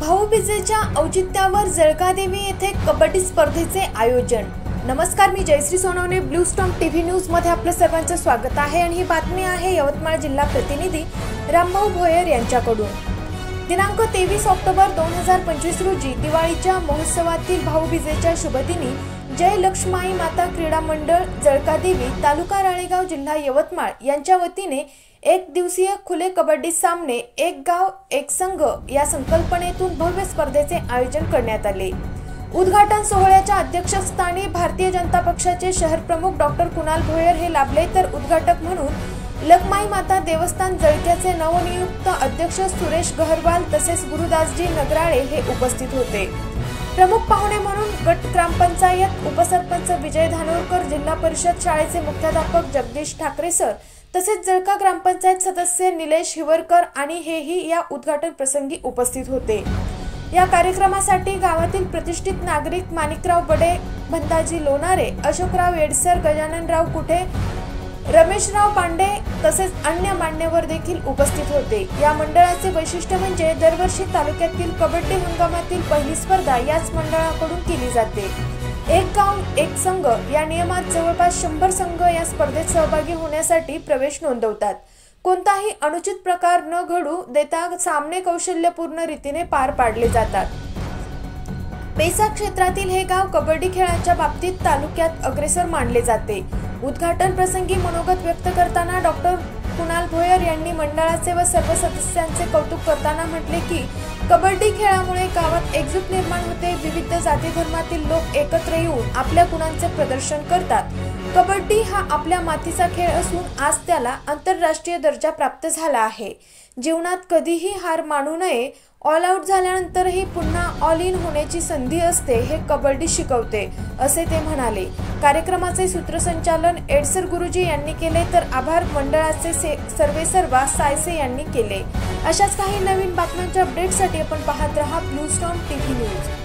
भाऊबीजेच्या औचित्यावर जळकादेवी येथे कबड्डी स्पर्धेचे आयोजन। नमस्कार, मी Jayashree Sonawane, blue storm TV news मध्ये आपलं सर्वांचं स्वागत आहे आणि ही बातमी आहे यवतमाळ जिल्हा प्रतिनिधी रामभाऊ भोयर यांच्याकडून। दिनांक 23 ऑक्टोबर 2025 रोजी दिवाळीच्या महोत्सवातील भाऊबीजेच्या शुभदिनी जय लक्ष्मी माता क्रीडा मंडळ जळकादेवी तालुका राळेगाव जिल्हा यवतमाळ यांच्या वतीने एक दिवसीय खुले कबड्डी सामने एक गाव एक संघ या संकल्पनेतून भव्य स्पर्धेचे आयोजन करण्यात आले। उद्घाटन सोहळ्याच्या अध्यक्षस्थानी भारतीय जनता पक्षाचे शहर प्रमुख डॉक्टर कुणाल भोयर हे लाभले, तर उद्घाटक म्हणून लखमाई माता देवस्थान जळक्याचे नवनियुक्त अध्यक्ष सुरेश गहरवाल तसेच गुरुदासजी नगराळे हे उपस्थित होते। प्रमुख पाहुणे म्हणून गट ग्रामपंचायत उपसरपंच विजय धानोरकर, जिल्हा परिषद शाळेचे मुख्याध्यापक जगदीश ठाकरे सर तसेच जळका ग्रामपंचायत सदस्य निलेश हिवरकर आणि हेही या उद्घाटन प्रसंगी उपस्थित होते। या कार्यक्रमासाठी गावातील प्रतिष्ठित नागरिक माणिकराव बडे, भंताजी लोणारे, अशोकराव येडसर, गजाननराव कुठे, रमेशराव पांडे तसेच अन्य मान्यवर देखील उपस्थित होते। या मंडळाचे वैशिष्ट्य म्हणजे दरवर्षी तालुक्यातील कबड्डी हंगामातील पहिली स्पर्धा याच मंडळाकडून केली जाते। एक गाव एक संघ या नियमात जवळपास 100 संघ या स्पर्धेत सहभागी होण्यासाठी प्रवेश नोंदवतात। कोणताही अनुचित प्रकार न घडू देता सामने कौशल्यपूर्ण रीतीने पार पाडले जातात। पैसा क्षेत्रातील हे गाव कबड्डी खेळाच्या बाबतीत तालुक्यात अग्रेसर मानले जाते। उद्घाटन प्रसंगी मनोगत व्यक्त करताना डॉक्टर कुणाल भोयर यांनी मंडळाचे व सर्व सदस्यांचे कौतुक करताना म्हटले की कबड्डी खेळामुळे गावात एकजूट निर्माण होते। विविध जाती धर्मातील लोक एकत्र येऊन आपल्या गुणांचे प्रदर्शन करतात। कबड्डी हा आपल्या मातीचा खेळ असून आज त्याला आंतरराष्ट्रीय दर्जा प्राप्त झाला आहे। जीवनात कधीही हार मानू नये, ऑल आउट झाल्यानंतरही पुन्हा ऑल इन होण्याची संधी असते हे कबड्डी शिकवते, असे ते म्हणाले। कार्यक्रमाचे सूत्रसंचालन एडसर गुरुजी यांनी केले, तर आभार मंडळाचे सर्वेसर्वा सायसे यांनी केले। अशाच काही नवीन बातम्यांच्या अपडेटसाठी आपण पाहत रहा ब्लू स्टॉर्म टीव्ही न्यूज।